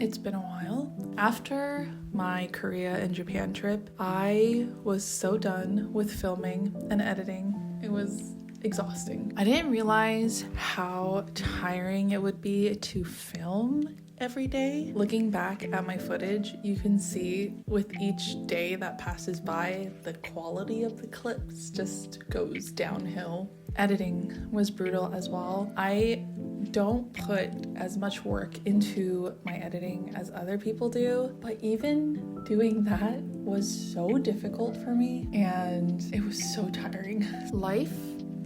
It's been a while. After my Korea and Japan trip, I was so done with filming and editing. It was exhausting. I didn't realize how tiring it would be to film every day. Looking back at my footage, you can see with each day that passes by, the quality of the clips just goes downhill. Editing was brutal as well. I don't put as much work into my editing as other people do, but even doing that was so difficult for me and it was so tiring. Life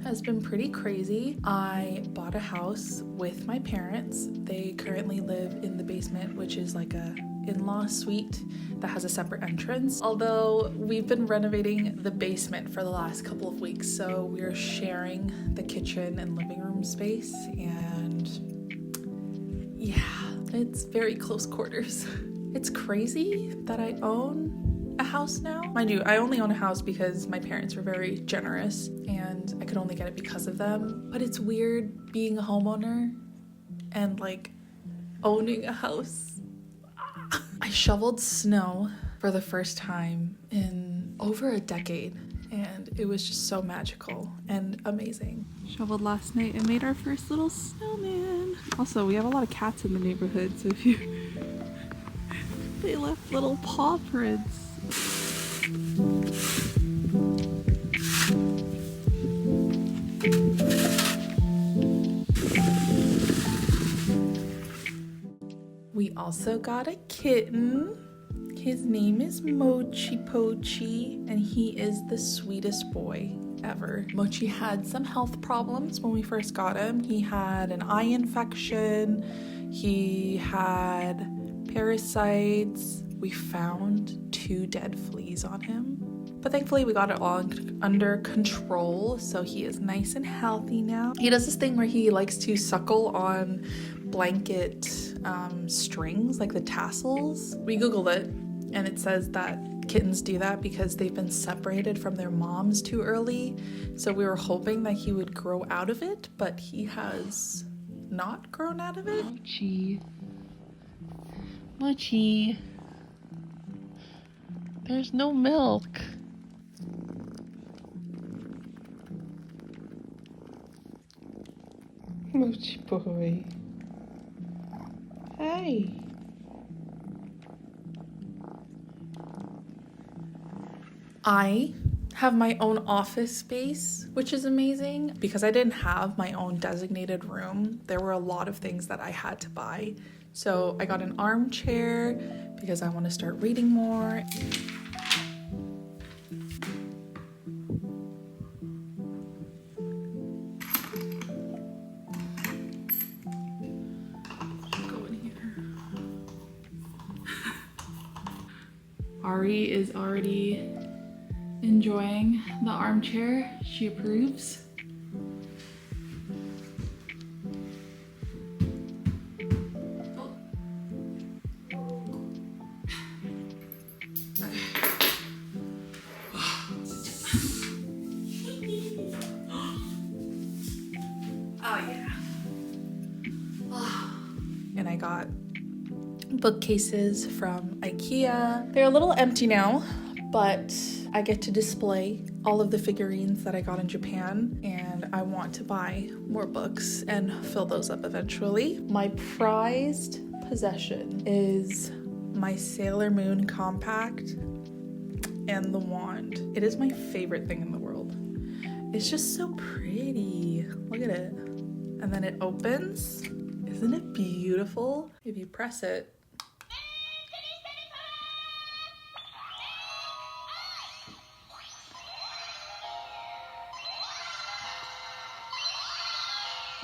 has been pretty crazy. I bought a house with my parents. They currently live in the basement, which is like a in-law suite that has a separate entrance. Although we've been renovating the basement for the last couple of weeks, so we're sharing the kitchen and living room space, and yeah, it's very close quarters. It's crazy that I own a house now. Mind you, I only own a house because my parents were very generous and I could only get it because of them. But it's weird being a homeowner and like owning a house. I shoveled snow for the first time in over a decade and it was just so magical and amazing. Shoveled last night and made our first little snowman. Also, we have a lot of cats in the neighborhood, so if you they left little paw prints. We also got a kitten. His name is Mochi, and he is the sweetest boy ever. Mochi had some health problems when we first got him. He had an eye infection, he had parasites. We found 2 dead fleas on him, but thankfully we got it all under control, so he is nice and healthy now. He does this thing where he likes to suckle on blanket strings, like the tassels. We googled it and it says that kittens do that because they've been separated from their moms too early, so we were hoping that he would grow out of it, but he has not grown out of it. Mochi, there's no milk. Mochi boy. Hi. I have my own office space, which is amazing because I didn't have my own designated room. There were a lot of things that I had to buy. So I got an armchair because I want to start reading more. Ari is already enjoying the armchair. She approves. Oh yeah. And I got bookcases from IKEA. They're a little empty now, but I get to display all of the figurines that I got in Japan, and I want to buy more books and fill those up eventually. My prized possession is my Sailor Moon compact and the wand. It is my favorite thing in the world. It's just so pretty. Look at it. And then it opens. Isn't it beautiful? If you press it,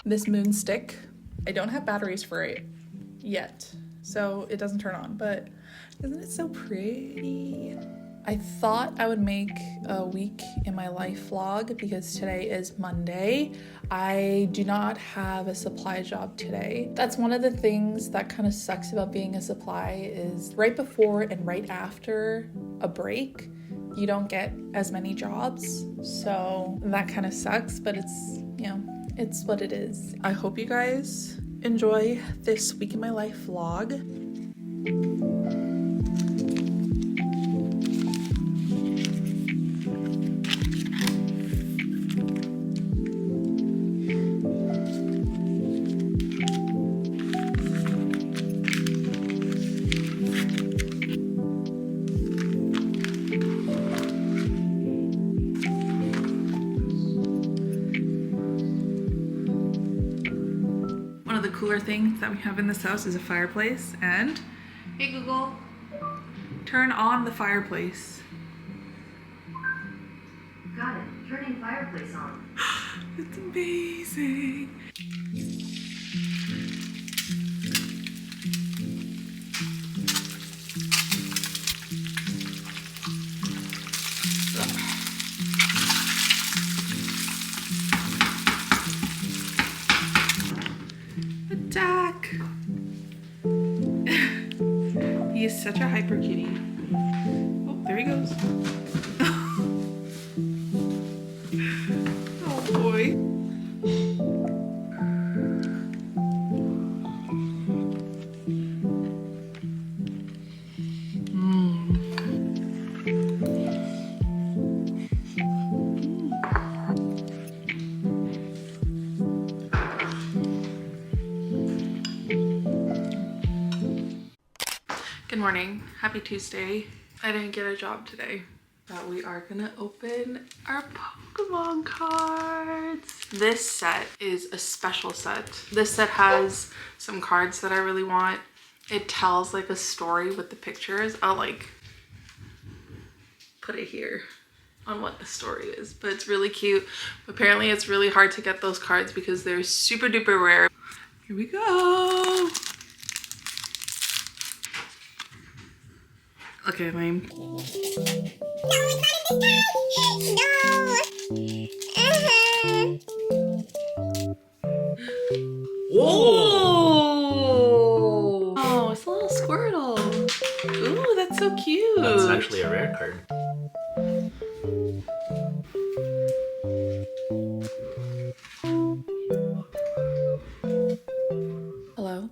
this moon stick, I don't have batteries for it yet, so it doesn't turn on, but isn't it so pretty? I thought I would make a week in my life vlog because today is Monday. I do not have a supply job today. That's one of the things that kind of sucks about being a supply is right before and right after a break, you don't get as many jobs. So that kind of sucks, but it's, you know, it's what it is. I hope you guys enjoy this week in my life vlog. One of the cooler things that we have in this house is a fireplace, and hey Google, turn on the fireplace. Got it. Turning fireplace on. It's amazing. Attack! He is such a hyper kitty. Oh, there he goes. Oh boy. Good morning. Happy Tuesday. I didn't get a job today, but we are gonna open our Pokemon cards. This set is a special set. This set has some cards that I really want. It tells like a story with the pictures. I'll like put it here on what the story is, but it's really cute. Apparently it's really hard to get those cards because they're super duper rare. Here we go. Okay, lame. No, it's not in this time! No! Whoa! Oh, it's a little Squirtle. Ooh, that's so cute. That's actually a rare card. Hello,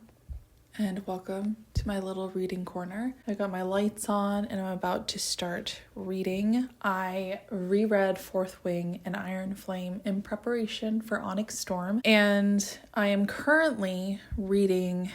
and welcome to my little reading corner. I got my lights on and I'm about to start reading. I reread Fourth Wing and Iron Flame in preparation for Onyx Storm, and I am currently reading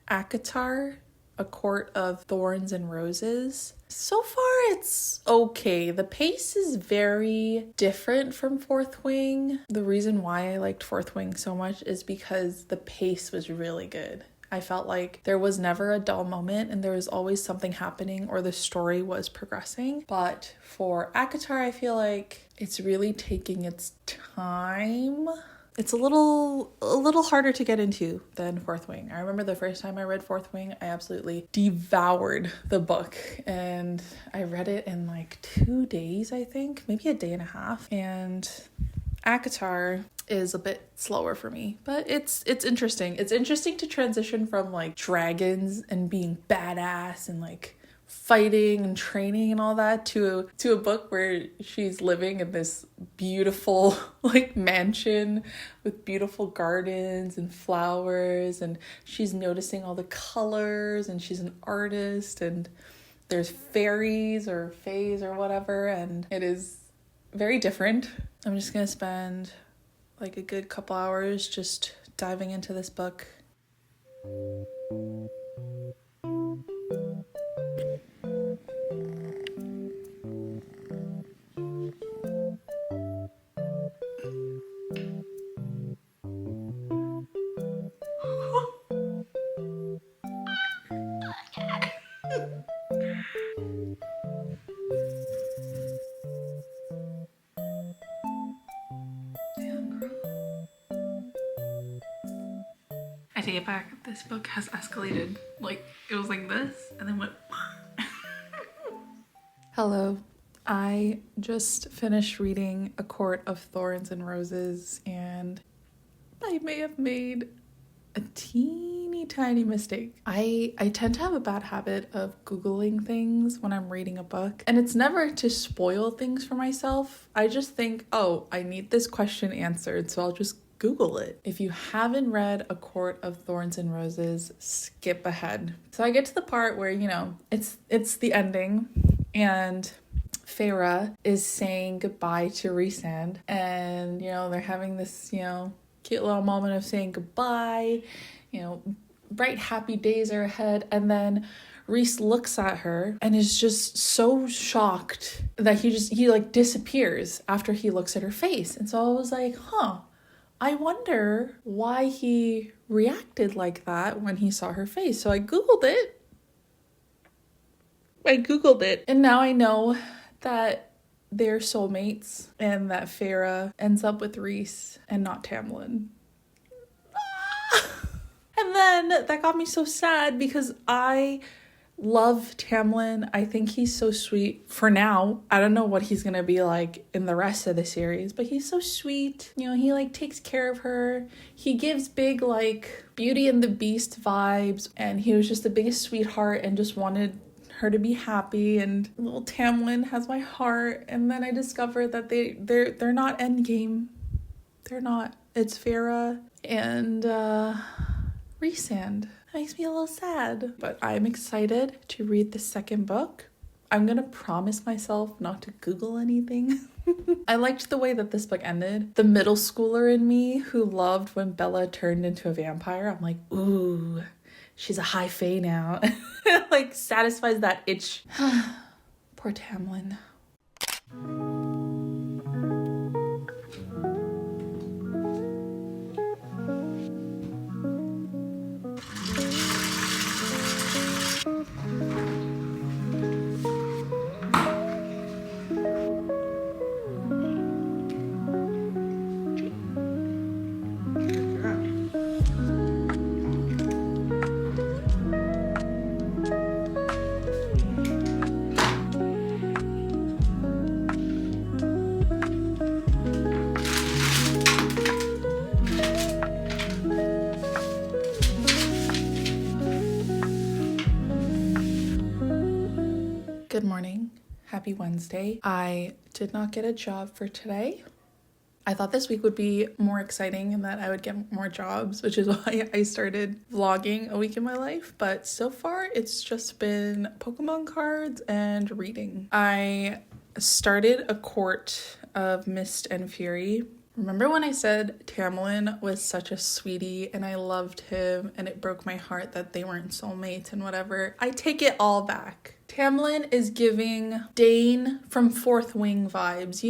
ACOTAR, A Court of Thorns and Roses. So far it's okay. The pace is very different from Fourth Wing. The reason why I liked Fourth Wing so much is because the pace was really good. I felt like there was never a dull moment and there was always something happening or the story was progressing. But for ACOTAR, I feel like it's really taking its time. It's a little harder to get into than Fourth Wing. I remember the first time I read Fourth Wing, I absolutely devoured the book, and I read it in like 2 days, I think, maybe a day and a half. And ACOTAR is a bit slower for me, but it's interesting. It's interesting to transition from like dragons and being badass and like fighting and training and all that to a book where she's living in this beautiful like mansion with beautiful gardens and flowers, and she's noticing all the colors, and she's an artist, and there's fairies or fays or whatever, and it is very different. I'm just gonna spend like a good couple hours just diving into this book. I take it back. This book has escalated. Like, it was like this and then went. Hello. I just finished reading A Court of Thorns and Roses, and I may have made a teeny tiny mistake. I tend to have a bad habit of Googling things when I'm reading a book, and it's never to spoil things for myself. I just think, oh, I need this question answered, so I'll just Google it. If you haven't read A Court of Thorns and Roses, skip ahead. So I get to the part where, it's the ending, and Feyre is saying goodbye to Rhysand, and, they're having this, cute little moment of saying goodbye, bright, happy days are ahead, and then Rhys looks at her and is just so shocked that he like disappears after he looks at her face. And so I was like, I wonder why he reacted like that when he saw her face. So I Googled it. And now I know that they're soulmates and that Feyre ends up with Rhys and not Tamlin. And then that got me so sad because I love Tamlin. I think he's so sweet for now. I don't know what he's gonna be like in the rest of the series, but he's so sweet. He like takes care of her. He gives big like Beauty and the Beast vibes, and he was just the biggest sweetheart and just wanted her to be happy. And little Tamlin has my heart. And then I discovered that they're not endgame. They're not. It's Feyre and Rhysand. Makes me a little sad, but I'm excited to read the second book. I'm gonna promise myself not to Google anything. I liked the way that this book ended. The middle schooler in me who loved when Bella turned into a vampire, I'm like, ooh, she's a high fae now. Like, satisfies that itch. Poor Tamlin. Good morning. Happy Wednesday. I did not get a job for today. I thought this week would be more exciting and that I would get more jobs, which is why I started vlogging a week in my life. But so far, it's just been Pokemon cards and reading. I started A Court of Mist and Fury. Remember when I said Tamlin was such a sweetie and I loved him and it broke my heart that they weren't soulmates and whatever? I take it all back. Tamlin is giving Dane from Fourth Wing vibes.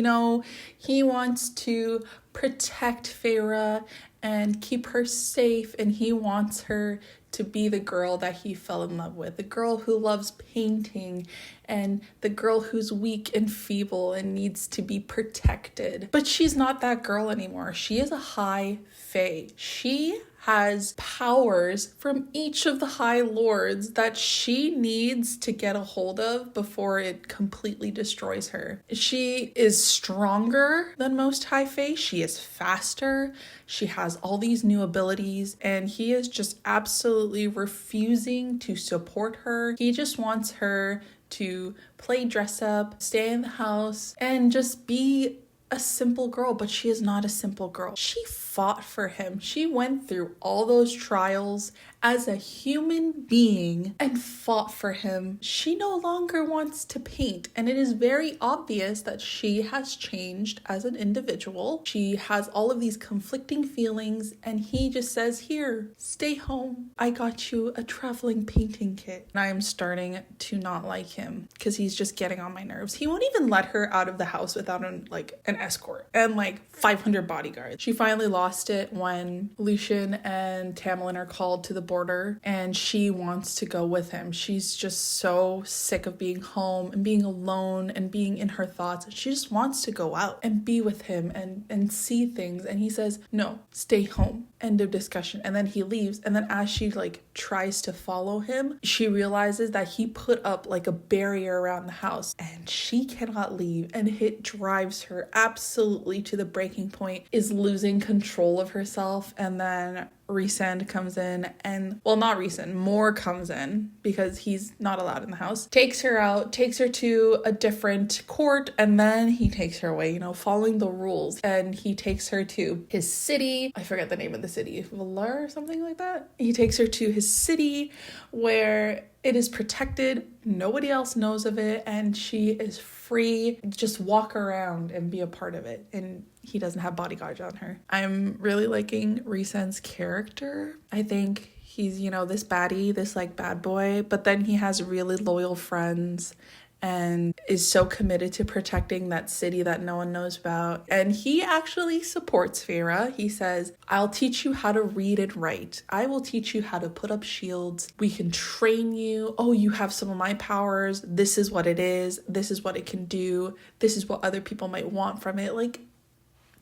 He wants to protect Feyre and keep her safe, and he wants her to be the girl that he fell in love with, the girl who loves painting and the girl who's weak and feeble and needs to be protected. But she's not that girl anymore. She is a high fae. She has powers from each of the High Lords that she needs to get a hold of before it completely destroys her. She is stronger than most High Fae. She is faster. She has all these new abilities, and he is just absolutely refusing to support her. He just wants her to play dress up, stay in the house, and just be a simple girl. But she is not a simple girl. She fought for him. She went through all those trials as a human being and fought for him. She no longer wants to paint, and it is very obvious that she has changed as an individual. She has all of these conflicting feelings, and he just says, here, stay home. I got you a traveling painting kit. And I am starting to not like him because he's just getting on my nerves. He won't even let her out of the house without an escort and 500 bodyguards. She finally lost it when Lucian and Tamlin are called to the border, and she wants to go with him. She's just so sick of being home and being alone and being in her thoughts. She just wants to go out and be with him and see things. And he says, no, stay home. end of discussion. And then he leaves. And then as she like tries to follow him, she realizes that he put up like a barrier around the house and she cannot leave. And it drives her absolutely to the breaking point, is losing control of herself. And then Resend comes in and, well, not Resend, Moore comes in because he's not allowed in the house, takes her out, takes her to a different court, and then he takes her away, you know, following the rules. And he takes her to his city. I forget the name of the city, Valar or something like that. He takes her to his city where it is protected. Nobody else knows of it. And she is free to just walk around and be a part of it. And he doesn't have bodyguards on her. I'm really liking Resend's character. I think he's, you know, this baddie, this like bad boy, but then he has really loyal friends and is so committed to protecting that city that no one knows about. And he actually supports Feyre. He says, I'll teach you how to read and write. I will teach you how to put up shields. We can train you. Oh, you have some of my powers. This is what it is. This is what it can do. This is what other people might want from it. Like,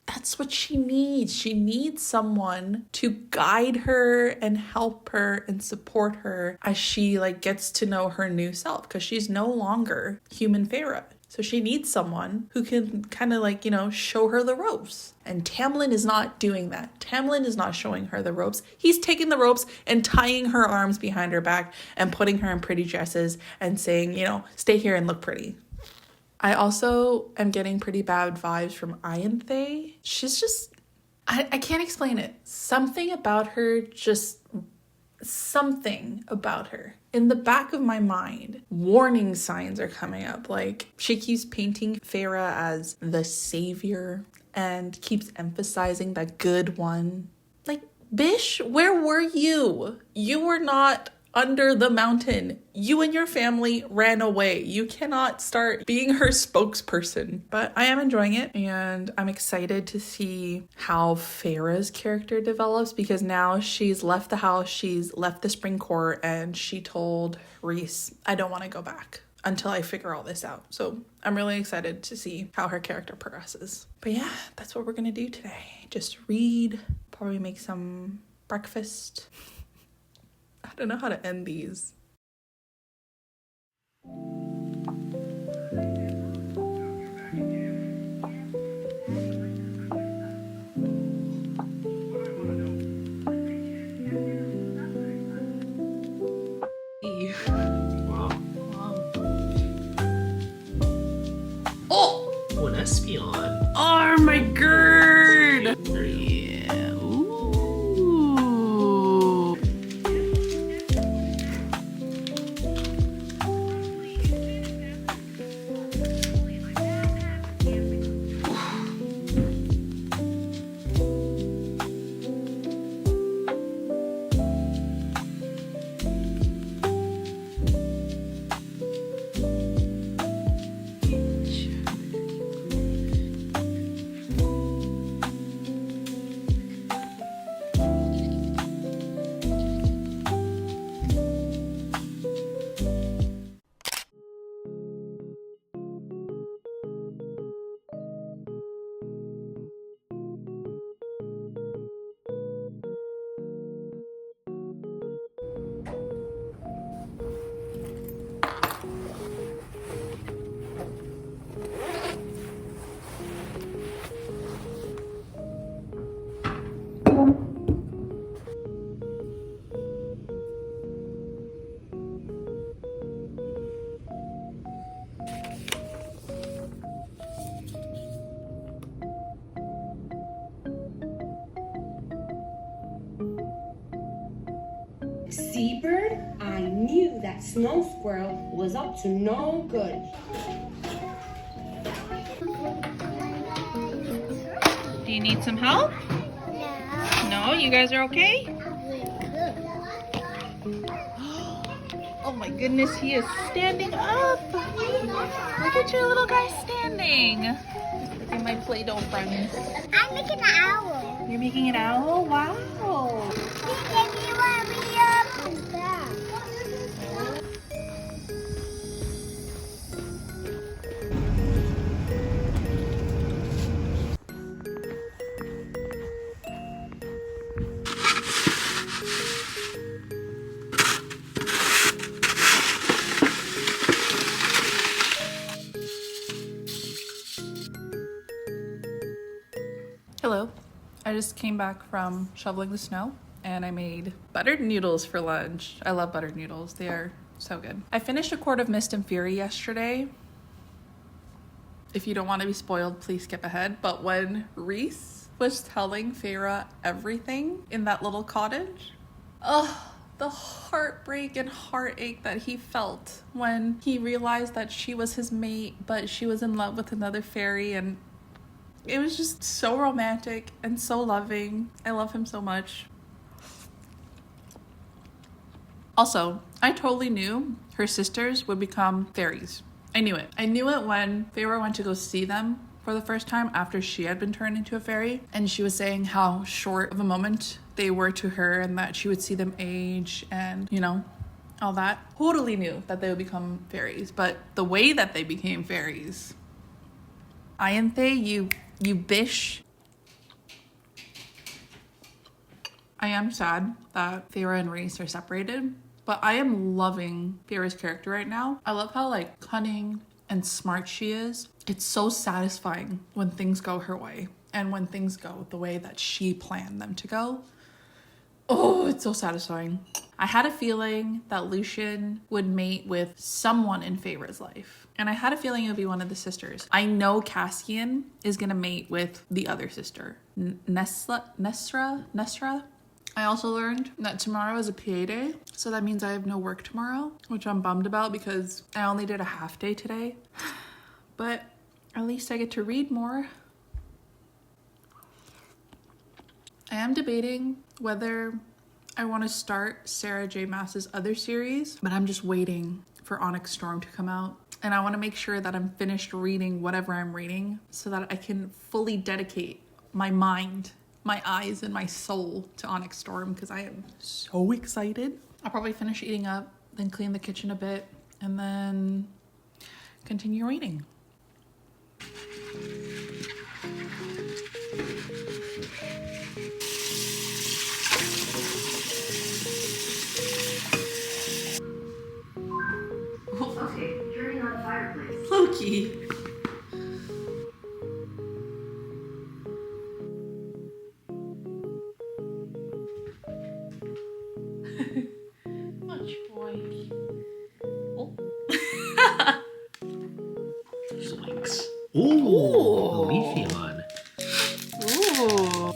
that's what she needs. She needs someone to guide her and help her and support her as she like gets to know her new self, because she's no longer human Feyre. So she needs someone who can kind of like, you know, show her the ropes. And Tamlin is not doing that. Tamlin is not showing her the ropes. He's taking the ropes and tying her arms behind her back and putting her in pretty dresses and saying, you know, stay here and look pretty. I also am getting pretty bad vibes from Ianthe. She's just, I can't explain it. Something about her, just something about her. In the back of my mind, warning signs are coming up. Like, she keeps painting Feyre as the savior and keeps emphasizing that good one. Like, Bish, where were you? You were not under the mountain. You and your family ran away. You cannot start being her spokesperson. But I am enjoying it, and I'm excited to see how Feyre's character develops, because now she's left the house, she's left the spring court, and she told Rhys, I don't want to go back until I figure all this out. So I'm really excited to see how her character progresses. But yeah, that's what we're gonna do today. Just read, probably make some breakfast. I don't know how to end these. Wow. Oh! An Espeon. Oh my god! Yeah. Ooh. Seabird, I knew that snow squirrel was up to no good. Do you need some help? No, you guys are okay? Oh my goodness, he is standing up. Look at your little guy standing. Look at my Play-Doh friends. I'm making an owl. You're making an owl? Wow. I just came back from shoveling the snow and I made buttered noodles for lunch. I love buttered noodles. They are so good. I finished A Court of Mist and Fury yesterday. If you don't want to be spoiled, please skip ahead. But when Reese was telling Feyre everything in that little cottage, oh, the heartbreak and heartache that he felt when he realized that she was his mate, but she was in love with another fairy, and it was just so romantic and so loving. I love him so much. Also, I totally knew her sisters would become fairies. I knew it. I knew it when Feyre went to go see them for the first time after she had been turned into a fairy, and she was saying how short of a moment they were to her and that she would see them age and, you know, all that. Totally knew that they would become fairies, but the way that they became fairies, Ianthe, you bish. I am sad that Feyre and Reese are separated, but I am loving Feyre's character right now. I love how like cunning and smart she is. It's so satisfying when things go her way and when things go the way that she planned them to go. Oh, it's so satisfying. I had a feeling that Lucian would mate with someone in Feyre's life. And I had a feeling it would be one of the sisters. I know Cassian is gonna mate with the other sister, Nesra. I also learned that tomorrow is a PA day, so that means I have no work tomorrow, which I'm bummed about because I only did a half day today. But at least I get to read more. I am debating whether I want to start Sarah J. Maas's other series, but I'm just waiting for Onyx Storm to come out. And I want to make sure that I'm finished reading whatever I'm reading so that I can fully dedicate my mind, my eyes, and my soul to Onyx Storm because I am so excited. I'll probably finish eating up, then clean the kitchen a bit, and then continue reading. Okay, turning on fireplace. Loki. Much boy. Oh. Slinks. Ooh, Leafeon. Ooh.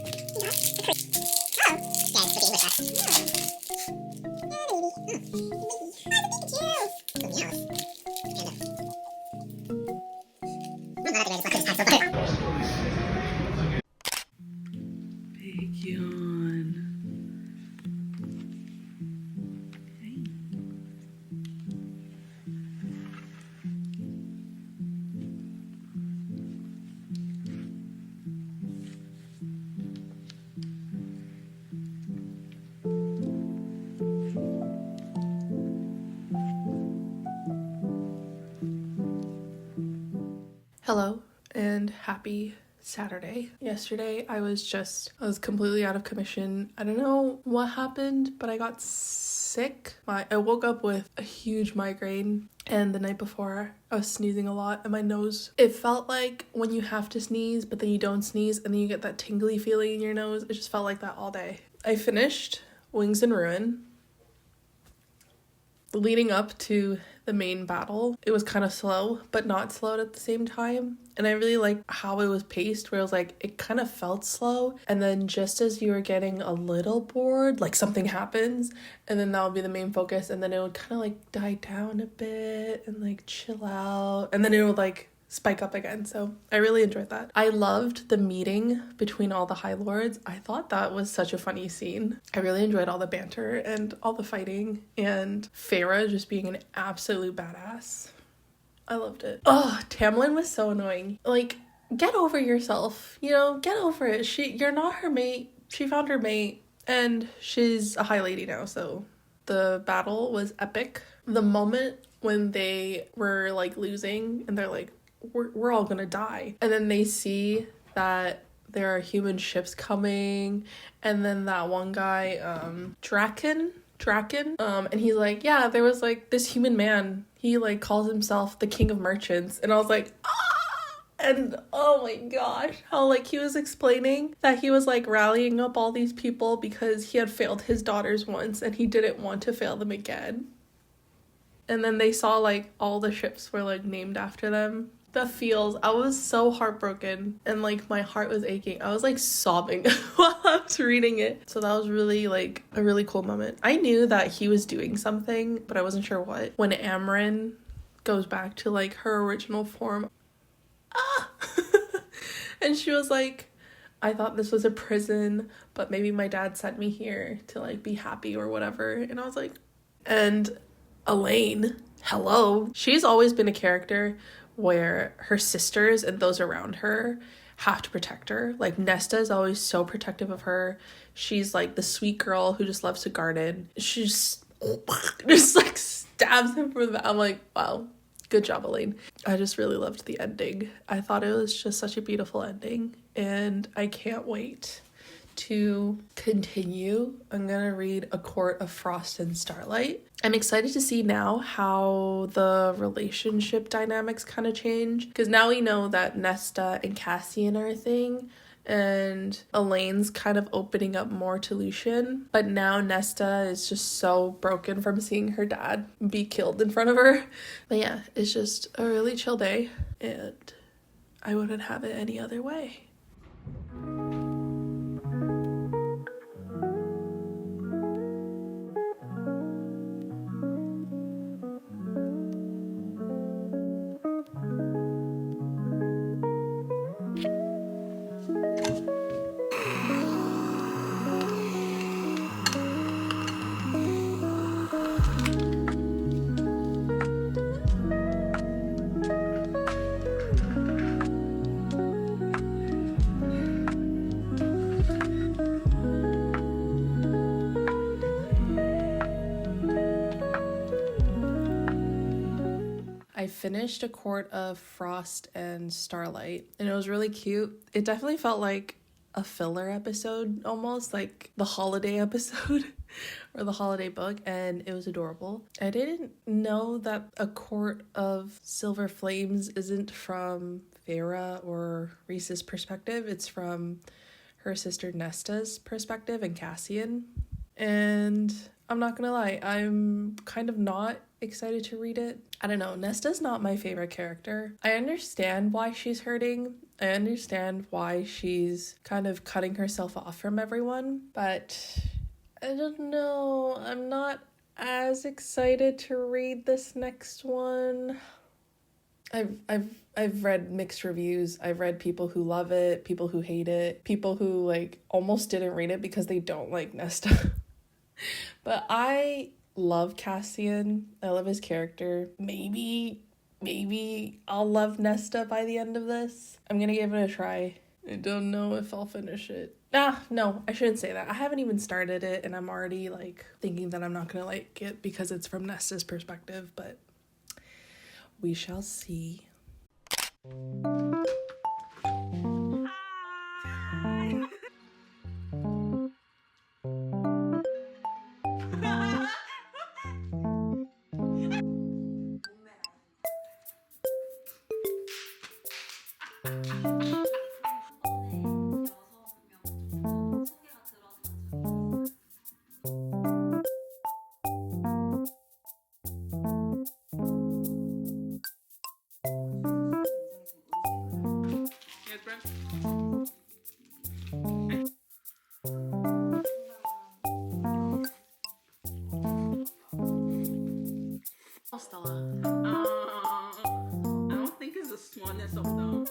Big yawn. Hello and happy Saturday. Yesterday I was completely out of commission. I don't know what happened, but I got sick. I woke up with a huge migraine, and the night before I was sneezing a lot, and my nose, it felt like when you have to sneeze but then you don't sneeze and then you get that tingly feeling in your nose. It just felt like that all day. I finished Wings and Ruin. Leading up to the main battle, it was kind of slow, but not slow at the same time. And I really liked how it was paced, where it was like, it kind of felt slow. And then just as you were getting a little bored, like something happens, and then that would be the main focus. And then it would kind of like die down a bit and like chill out. And then it would like spike up again. So I really enjoyed that. I loved the meeting between all the High Lords. I thought that was such a funny scene. I really enjoyed all the banter and all the fighting, and Feyre just being an absolute badass. I loved it. Oh, Tamlin was so annoying. Like, get over yourself. You know, get over it. You're not her mate. She found her mate, and she's a high lady now. So the battle was epic. The moment when they were like losing and they're like, we're all gonna die, and then they see that there are human ships coming, and then that one guy, Draken, and he's like, yeah, there was like this human man, he like calls himself the king of merchants, and I was like, ah! And oh my gosh, how like he was explaining that he was like rallying up all these people because he had failed his daughters once and he didn't want to fail them again. And then they saw like all the ships were like named after them. The feels, I was so heartbroken and like my heart was aching. I was like sobbing while I was reading it. So that was really like a really cool moment. I knew that he was doing something, but I wasn't sure what. When Amryn goes back to like her original form, and she was like, I thought this was a prison, but maybe my dad sent me here to like be happy or whatever. And I was like, and Elaine, hello. She's always been a character where her sisters and those around her have to protect her. Like Nesta is always so protective of her. She's like the sweet girl who just loves to garden. She's just like stabs him for that. I'm like, wow, good job, Elaine. I just really loved the ending. I thought it was just such a beautiful ending and I can't wait to continue. I'm gonna read A Court of Frost and Starlight. I'm excited to see now how the relationship dynamics kind of change, because now we know that Nesta and Cassian are a thing and Elaine's kind of opening up more to Lucian, but now Nesta is just so broken from seeing her dad be killed in front of her. But yeah, it's just a really chill day and I wouldn't have it any other way. I finished A Court of Frost and Starlight and it was really cute. It definitely felt like a filler episode, almost like the holiday episode or the holiday book, and it was adorable. I didn't know that A Court of Silver Flames isn't from Feyre or Rhys's perspective. It's from her sister Nesta's perspective and Cassian. And I'm not gonna lie, I'm kind of not excited to read it. I don't know, Nesta's not my favorite character. I understand why she's hurting. I understand why she's kind of cutting herself off from everyone, but I don't know. I'm not as excited to read this next one. I've read mixed reviews. I've read people who love it, people who hate it, people who like almost didn't read it because they don't like Nesta. But I love Cassian. I love his character. Maybe I'll love Nesta by the end of this. I'm gonna give it a try. I don't know if I'll finish it. No, I shouldn't say that. I haven't even started it and I'm already like thinking that I'm not gonna like it because it's from Nesta's perspective, but we shall see. Stella. I don't think it's the smartness of them.